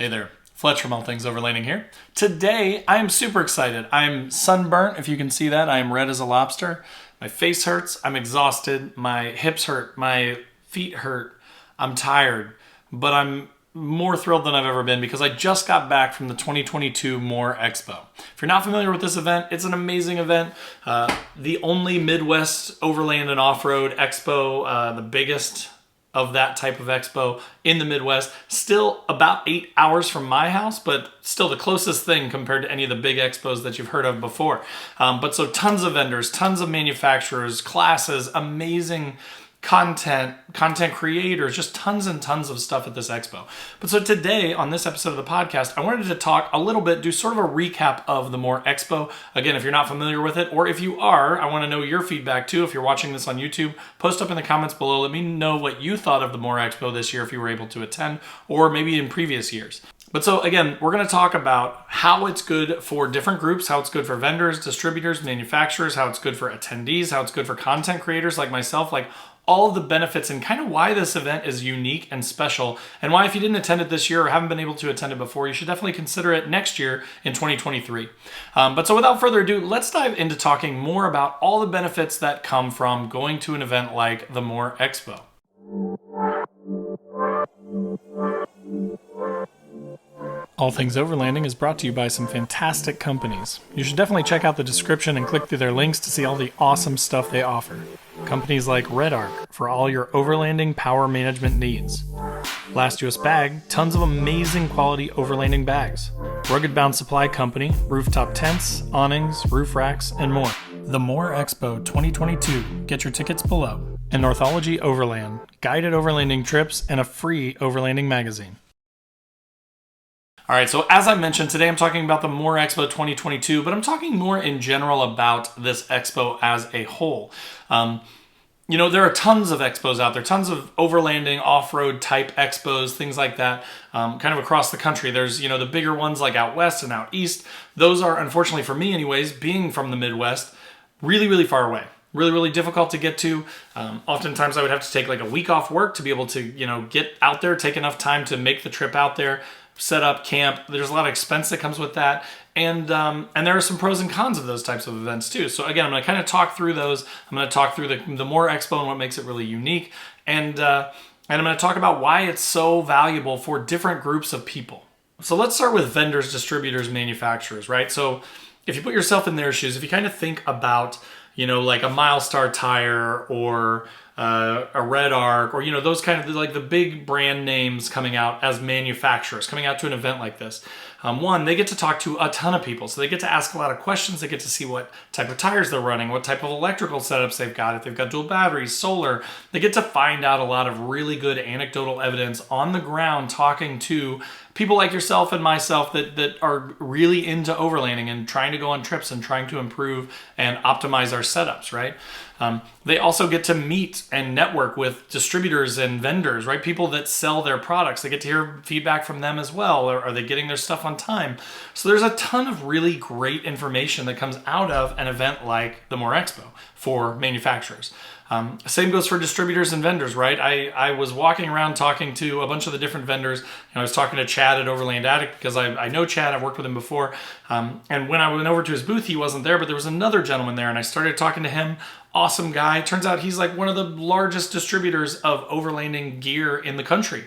Hey there, Fletch from All Things Overlanding here. Today, I am super excited. I'm sunburnt, if you can see that. I am red as a lobster. My face hurts, I'm exhausted, my hips hurt, my feet hurt, I'm tired, but I'm more thrilled than I've ever been because I just got back from the 2022 MOORE Expo. If you're not familiar with this event, it's an amazing event. The only Midwest overland and off-road expo, the biggest of that type of expo in the Midwest. Still about 8 hours from my house, but still the closest thing compared to any of the big expos that you've heard of before. But so tons of vendors, tons of manufacturers, classes, amazing content creators, just tons and tons of stuff at this expo. But so today on this episode of the podcast, I wanted to talk a little bit, do sort of a recap of the MOORE Expo. Again, if you're not familiar with it, or if you are, I want to know your feedback too. If you're watching this on YouTube, post up in the comments below. Let me know what you thought of the MOORE Expo this year if you were able to attend, or maybe in previous years. But so again, we're going to talk about how it's good for different groups, how it's good for vendors, distributors, manufacturers, how it's good for attendees, how it's good for content creators like myself, like all of the benefits and kind of why this event is unique and special, and why if you didn't attend it this year or haven't been able to attend it before, you should definitely consider it next year in 2023. But so without further ado, let's dive into talking more about all the benefits that come from going to an event like the MOORE Expo. All Things Overlanding is brought to you by some fantastic companies. You should definitely check out the description and click through their links to see all the awesome stuff they offer. Companies like Red Arc for all your overlanding power management needs. Last US Bag, tons of amazing quality overlanding bags. Rugged Bound Supply Company, rooftop tents, awnings, roof racks, and more. The MOORE Expo 2022, get your tickets below. And Northology Overland, guided overlanding trips and a free overlanding magazine. All right, so as I mentioned, today I'm talking about the MOORE Expo 2022, but I'm talking more in general about this expo as a whole. You know, there are tons of expos out there, tons of overlanding, off-road type expos, things like that, kind of across the country. There's, you know, the bigger ones like out west and out east. Those are, unfortunately for me anyways, being from the Midwest, really, really far away. Really, really difficult to get to. Oftentimes I would have to take like a week off work to be able to, you know, get out there, take enough time to make the trip out there, set up camp. There's a lot of expense that comes with that. And there are some pros and cons of those types of events too. So again, I'm going to kind of talk through those. I'm going to talk through the MOORE Expo and what makes it really unique. And I'm going to talk about why it's so valuable for different groups of people. So let's start with vendors, distributors, manufacturers, right? So if you put yourself in their shoes, if you kind of think about, you know, like a Milestar tire or a Red Arc, or, you know, those kind of like the big brand names coming out as manufacturers, coming out to an event like this. One, they get to talk to a ton of people. So they get to ask a lot of questions. They get to see what type of tires they're running, what type of electrical setups they've got, if they've got dual batteries, solar. They get to find out a lot of really good anecdotal evidence on the ground, talking to people like yourself and myself that are really into overlanding and trying to go on trips and trying to improve and optimize our setups, right? They also get to meet and network with distributors and vendors, right? People that sell their products. They get to hear feedback from them as well. Or are they getting their stuff on time? So there's a ton of really great information that comes out of an event like the MOORE Expo for manufacturers. Same goes for distributors and vendors, right? I was walking around talking to a bunch of the different vendors. You know, I was talking to Chad at Overland Addict because I know Chad, I've worked with him before. And when I went over to his booth, he wasn't there, but there was another gentleman there and I started talking to him. Awesome guy. Turns out he's like one of the largest distributors of overlanding gear in the country.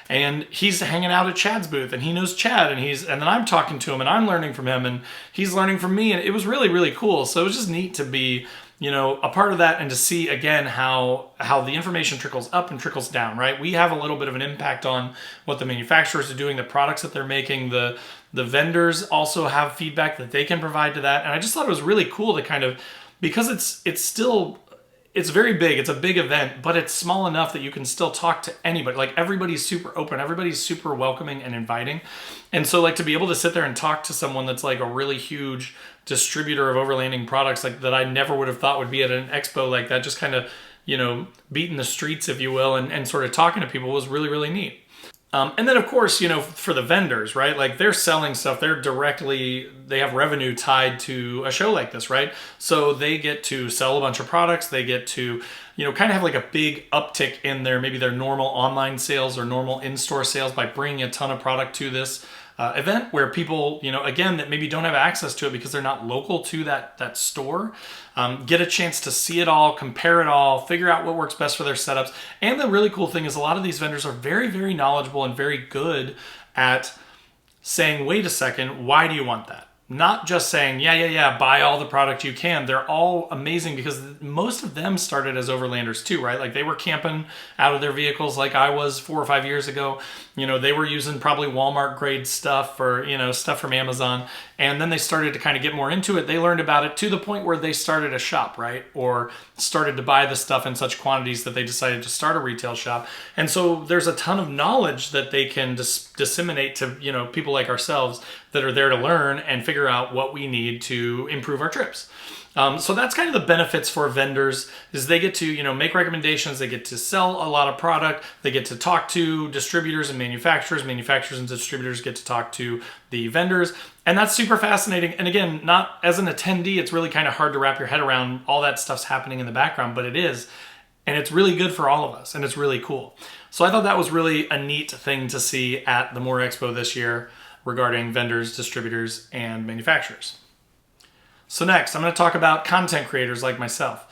And he's hanging out at Chad's booth and he knows Chad and then I'm talking to him and I'm learning from him and he's learning from me. And it was really, really cool. So it was just neat to be, you know, a part of that and to see again how the information trickles up and trickles down, right? We have a little bit of an impact on what the manufacturers are doing, the products that they're making, the vendors also have feedback that they can provide to that. And I just thought it was really cool to kind of, because it's very big, it's a big event, but it's small enough that you can still talk to anybody. Like everybody's super open, everybody's super welcoming and inviting. And so like to be able to sit there and talk to someone that's like a really huge distributor of overlanding products, like that I never would have thought would be at an expo like that, just kind of, you know, beating the streets, if you will, and sort of talking to people was really, really neat. And then of course, you know, for the vendors, right? Like they're selling stuff, they have revenue tied to a show like this, right? So they get to sell a bunch of products, they get to kind of have like a big uptick in maybe their normal online sales or normal in-store sales by bringing a ton of product to this event, where people, again, that maybe don't have access to it because they're not local to that store, get a chance to see it all, compare it all, figure out what works best for their setups. And the really cool thing is a lot of these vendors are very, very knowledgeable and very good at saying, wait a second, why do you want that? Not just saying, yeah, buy all the product you can. They're all amazing because most of them started as overlanders too, right? Like they were camping out of their vehicles like I was 4 or 5 years ago. They were using probably Walmart grade stuff or, stuff from Amazon. And then they started to kind of get more into it. They learned about it to the point where they started a shop, right? Or started to buy the stuff in such quantities that they decided to start a retail shop. And so there's a ton of knowledge that they can disseminate to, people like ourselves that are there to learn and figure out what we need to improve our trips. So that's kind of the benefits for vendors, is they get to, make recommendations, they get to sell a lot of product, they get to talk to distributors and manufacturers and distributors get to talk to the vendors. And that's super fascinating. And again, not as an attendee, it's really kind of hard to wrap your head around all that stuff's happening in the background, but it is. And it's really good for all of us, and it's really cool. So I thought that was really a neat thing to see at the MOORE Expo this year regarding vendors, distributors, and manufacturers. So next, I'm going to talk about content creators like myself.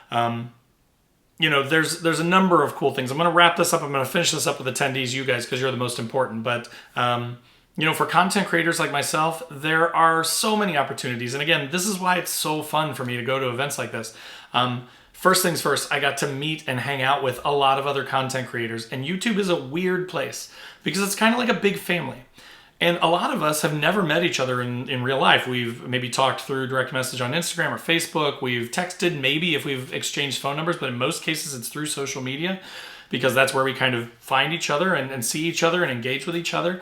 There's a number of cool things. I'm going to wrap this up. I'm going to finish this up with attendees, you guys, because you're the most important. But, for content creators like myself, there are so many opportunities. And again, this is why it's so fun for me to go to events like this. First things first, I got to meet and hang out with a lot of other content creators. And YouTube is a weird place because it's kind of like a big family. And a lot of us have never met each other in real life. We've maybe talked through direct message on Instagram or Facebook. We've texted maybe if we've exchanged phone numbers, but in most cases it's through social media because that's where we kind of find each other and see each other and engage with each other.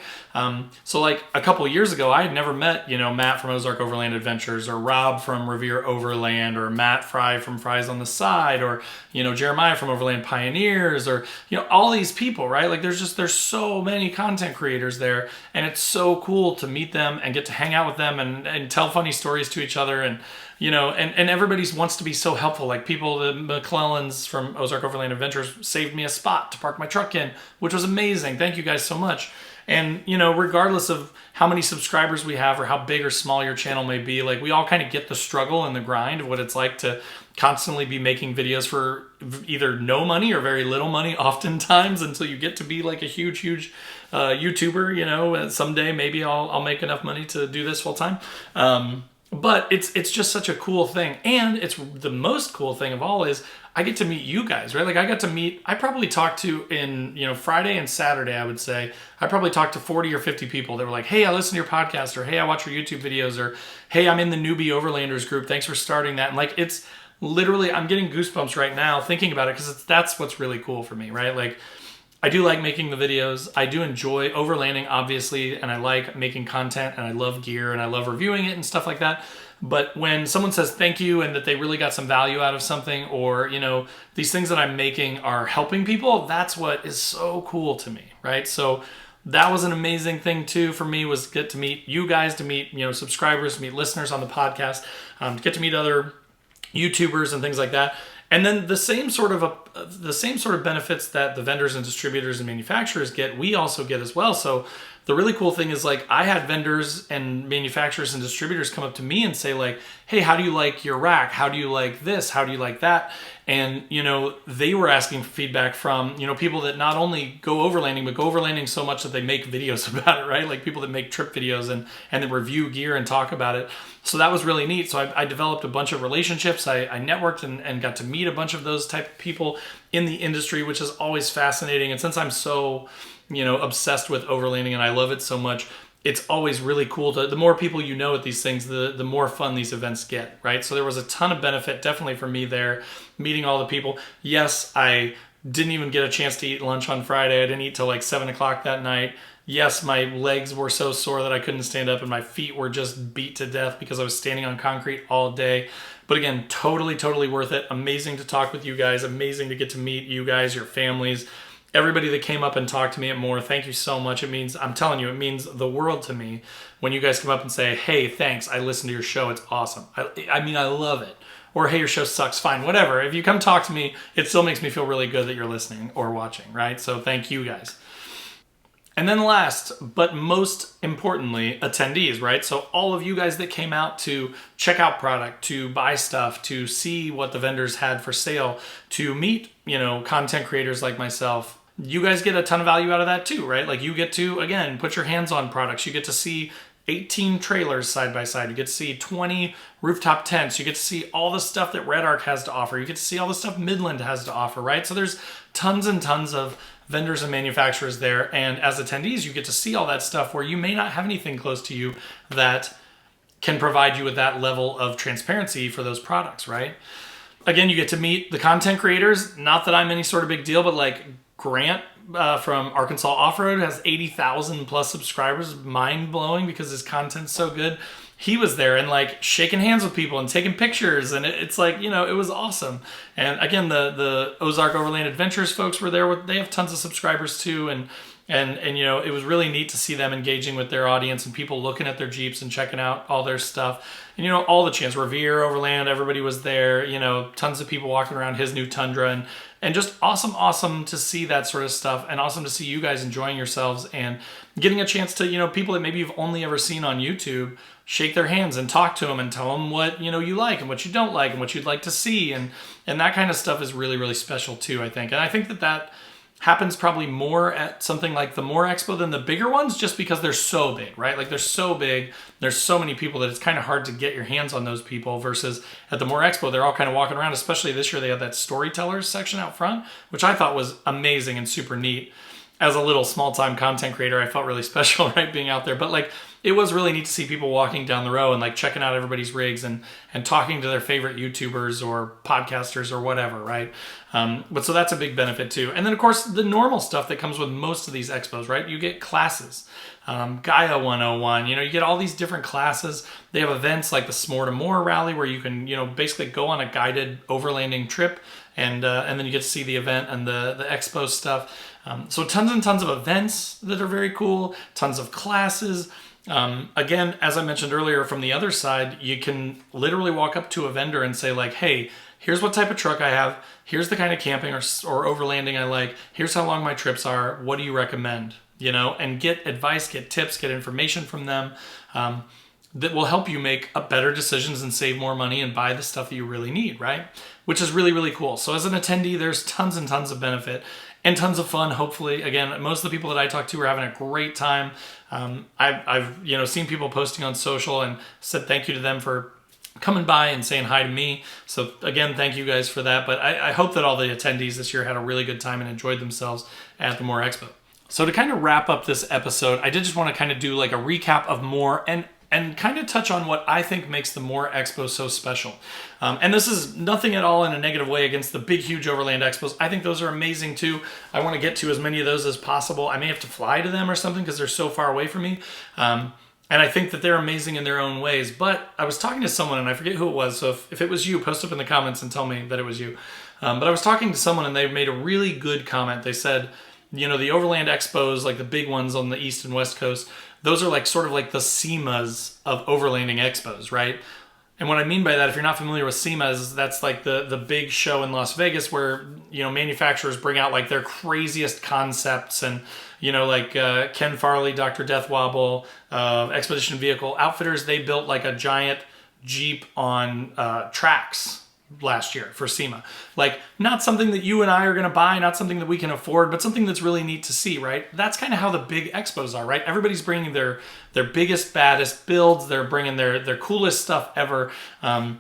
So like a couple of years ago, I had never met, Matt from Ozark Overland Adventures or Rob from Revere Overland or Matt Fry from Fries on the Side or, Jeremiah from Overland Pioneers or, all these people, right? Like there's so many content creators there, and it's so cool to meet them and get to hang out with them and tell funny stories to each other. And, and everybody wants to be so helpful. Like the McClellans from Ozark Overland Adventures saved me a spot to park my truck in, which was amazing. Thank you guys so much. And, regardless of how many subscribers we have or how big or small your channel may be, like we all kind of get the struggle and the grind of what it's like to constantly be making videos for either no money or very little money oftentimes until you get to be like a huge YouTuber, and someday maybe I'll make enough money to do this full time. But it's just such a cool thing. And it's the most cool thing of all is I get to meet you guys, right? Like I probably talked to in, Friday and Saturday, I would say, I probably talked to 40 or 50 people that were like, hey, I listen to your podcast, or hey, I watch your YouTube videos, or hey, I'm in the Newbie Overlanders group. Thanks for starting that. And like, it's literally, I'm getting goosebumps right now thinking about it because that's what's really cool for me, right? Like, I do like making the videos. I do enjoy overlanding, obviously, and I like making content, and I love gear, and I love reviewing it and stuff like that. But when someone says thank you and that they really got some value out of something, or, these things that I'm making are helping people, that's what is so cool to me, right? So that was an amazing thing too for me, was get to meet you guys, to meet, subscribers, to meet listeners on the podcast, to get to meet other YouTubers and things like that. And then the same sort of benefits that the vendors and distributors and manufacturers get, we also get as well. So the really cool thing is, like, I had vendors and manufacturers and distributors come up to me and say, like, hey, how do you like your rack? How do you like this? How do you like that? And, they were asking for feedback from, people that not only go overlanding, but go overlanding so much that they make videos about it, right? Like people that make trip videos and that review gear and talk about it. So that was really neat. So I developed a bunch of relationships. I networked and got to meet a bunch of those type of people in the industry, which is always fascinating. And since I'm so, obsessed with overlanding and I love it so much, it's always really cool the more people at these things, the more fun these events get, right? So there was a ton of benefit definitely for me there, meeting all the people. Yes, I didn't even get a chance to eat lunch on Friday. I didn't eat till like 7 o'clock that night. Yes, my legs were so sore that I couldn't stand up, and my feet were just beat to death because I was standing on concrete all day. But again, totally worth it. Amazing to talk with you guys. Amazing to get to meet you guys, your families. Everybody that came up and talked to me at MOORE, thank you so much. I'm telling you, it means the world to me when you guys come up and say, hey, thanks, I listened to your show, it's awesome. I love it, or hey, your show sucks, fine, whatever. If you come talk to me, it still makes me feel really good that you're listening or watching, right? So thank you guys. And then last, but most importantly, attendees, right? So all of you guys that came out to check out product, to buy stuff, to see what the vendors had for sale, to meet, content creators like myself, you guys get a ton of value out of that too, right? Like you get to, again, put your hands on products. You get to see 18 trailers side by side. You get to see 20 rooftop tents. You get to see all the stuff that Red Arc has to offer. You get to see all the stuff Midland has to offer, right? So there's tons and tons of vendors and manufacturers there. And as attendees, you get to see all that stuff where you may not have anything close to you that can provide you with that level of transparency for those products, right? Again, you get to meet the content creators. Not that I'm any sort of big deal, but like Grant from Arkansas Off-Road has 80,000 plus subscribers. Mind blowing because his content's so good. He was there and like shaking hands with people and taking pictures, and it's like, it was awesome. And again, the Ozark Overland Adventures folks were there. They have tons of subscribers too, and it was really neat to see them engaging with their audience and people looking at their Jeeps and checking out all their stuff. And all the chance, Revere, Overland, everybody was there. Tons of people walking around his new Tundra, and just awesome to see that sort of stuff, and awesome to see you guys enjoying yourselves and getting a chance to, people that maybe you've only ever seen on YouTube, shake their hands and talk to them and tell them what, you like and what you don't like and what you'd like to see. And that kind of stuff is really, really special too, I think. And I think that happens probably more at something like the MOORE Expo than the bigger ones, just because they're so big, right? Like they're so big, there's so many people that it's kind of hard to get your hands on those people, versus at the MOORE Expo, they're all kind of walking around. Especially this year, they had that storytellers section out front, which I thought was amazing and super neat. As a little small-time content creator, I felt really special, right, being out there. But like, it was really neat to see people walking down the row and like checking out everybody's rigs and talking to their favorite YouTubers or podcasters or whatever, right? But so that's a big benefit too. And then of course, the normal stuff that comes with most of these expos, right? You get classes, Gaia 101, you get all these different classes. They have events like the S'more to More rally where you can, basically go on a guided overlanding trip, and then you get to see the event and the expo stuff. So tons and tons of events that are very cool, tons of classes. Again, as I mentioned earlier, from the other side, you can literally walk up to a vendor and say like, hey, here's what type of truck I have. Here's the kind of camping or overlanding I like. Here's how long my trips are. What do you recommend? And get advice, get tips, get information from them that will help you make better decisions and save more money and buy the stuff that you really need, right? Which is really, really cool. So as an attendee, there's tons and tons of benefit and tons of fun. Hopefully, again, most of the people that I talk to are having a great time. I've seen people posting on social and said thank you to them for coming by and saying hi to me. So again, thank you guys for that. But I hope that all the attendees this year had a really good time and enjoyed themselves at the MOORE Expo. So to kind of wrap up this episode, I did just want to kind of do like a recap of MOORE and kind of touch on what I think makes the MOORE Expo so special. And this is nothing at all in a negative way against the big, huge Overland Expos. I think those are amazing too. I want to get to as many of those as possible. I may have to fly to them or something because they're so far away from me. And I think that they're amazing in their own ways. But I was talking to someone, and I forget who it was, so if it was you, post up in the comments and tell me that it was you. But I was talking to someone, and they made a really good comment. They said, the Overland Expos, like the big ones on the East and West Coast, those are like sort of like the SEMAs of overlanding expos, right? And what I mean by that, if you're not familiar with SEMAs, that's like the big show in Las Vegas where, manufacturers bring out like their craziest concepts and, like Ken Farley, Dr. Death Wobble, Expedition Vehicle Outfitters, they built like a giant Jeep on tracks last year for SEMA. Like, not something that you and I are going to buy, not something that we can afford, but something that's really neat to see, right? That's kind of how the big expos are, right? Everybody's bringing their biggest, baddest builds. They're bringing their coolest stuff ever. And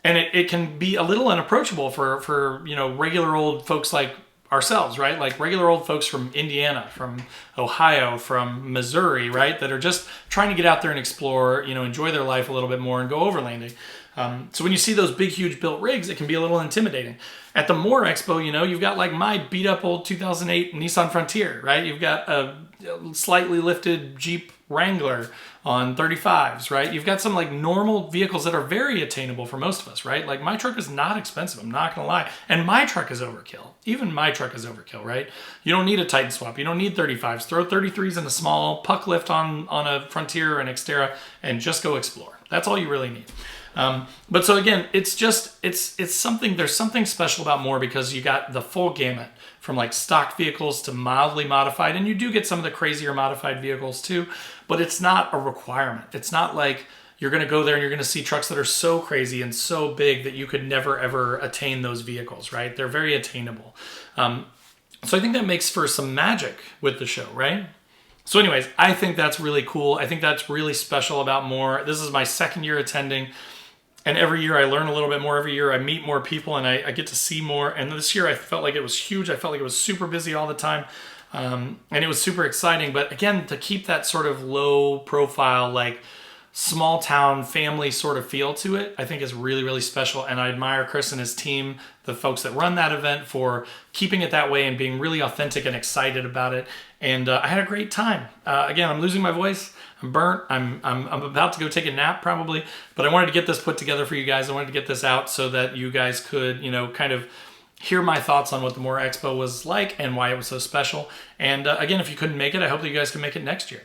it can be a little unapproachable for regular old folks like ourselves, right? Like regular old folks from Indiana, from Ohio, from Missouri, right? That are just trying to get out there and explore, enjoy their life a little bit more and go overlanding. So when you see those big, huge built rigs, it can be a little intimidating. At the MOORE Expo, you've got like my beat up old 2008 Nissan Frontier, right? You've got a slightly lifted Jeep Wrangler on 35s, right? You've got some like normal vehicles that are very attainable for most of us, right? Like my truck is not expensive, I'm not gonna lie. And my truck is overkill. Even my truck is overkill, right? You don't need a Titan swap, you don't need 35s. Throw 33s in a small puck lift on a Frontier or an Xterra and just go explore. That's all you really need. But so again, it's something, there's something special about MOORE because you got the full gamut from like stock vehicles to mildly modified, and you do get some of the crazier modified vehicles too, but it's not a requirement. It's not like you're going to go there and you're going to see trucks that are so crazy and so big that you could never ever attain those vehicles, right? They're very attainable. So I think that makes for some magic with the show, right? So anyways, I think that's really cool. I think that's really special about MOORE. This is my second year attending. And every year I learn a little bit more. Every year I meet more people and I get to see more. And this year I felt like it was huge. I felt like it was super busy all the time. And it was super exciting. But again, to keep that sort of low profile, like small town family sort of feel to it, I think is really, really special. And I admire Chris and his team, the folks that run that event, for keeping it that way and being really authentic and excited about it. And I had a great time. Again, I'm losing my voice. I'm burnt. I'm about to go take a nap probably, but I wanted to get this put together for you guys. I wanted to get this out so that you guys could, kind of hear my thoughts on what the MOORE Expo was like and why it was so special. And again, if you couldn't make it, I hope that you guys can make it next year.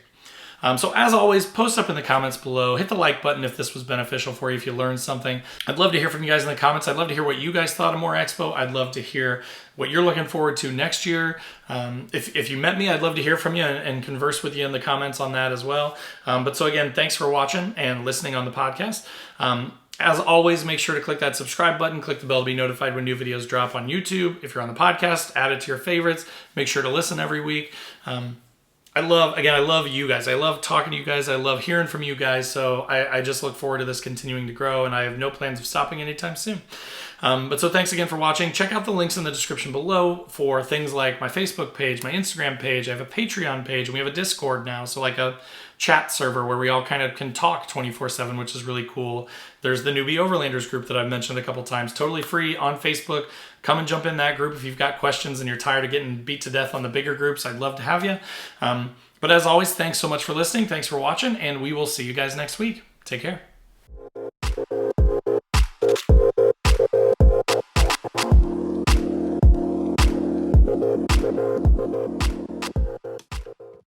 So as always, post up in the comments below. Hit the like button if this was beneficial for you, if you learned something. I'd love to hear from you guys in the comments. I'd love to hear what you guys thought of MOORE Expo. I'd love to hear what you're looking forward to next year. If you met me, I'd love to hear from you and converse with you in the comments on that as well. But so again, thanks for watching and listening on the podcast. As always, make sure to click that subscribe button, click the bell to be notified when new videos drop on YouTube. If you're on the podcast, add it to your favorites. Make sure to listen every week. I love you guys. I love talking to you guys. I love hearing from you guys. So I just look forward to this continuing to grow, and I have no plans of stopping anytime soon. But so thanks again for watching. Check out the links in the description below for things like my Facebook page, my Instagram page. I have a Patreon page, and we have a Discord now. So like a chat server where we all kind of can talk 24/7, which is really cool. There's the Newbie Overlanders group that I've mentioned a couple times, totally free on Facebook. Come and jump in that group if you've got questions and you're tired of getting beat to death on the bigger groups. I'd love to have you. But as always, thanks so much for listening. Thanks for watching, and we will see you guys next week. Take care.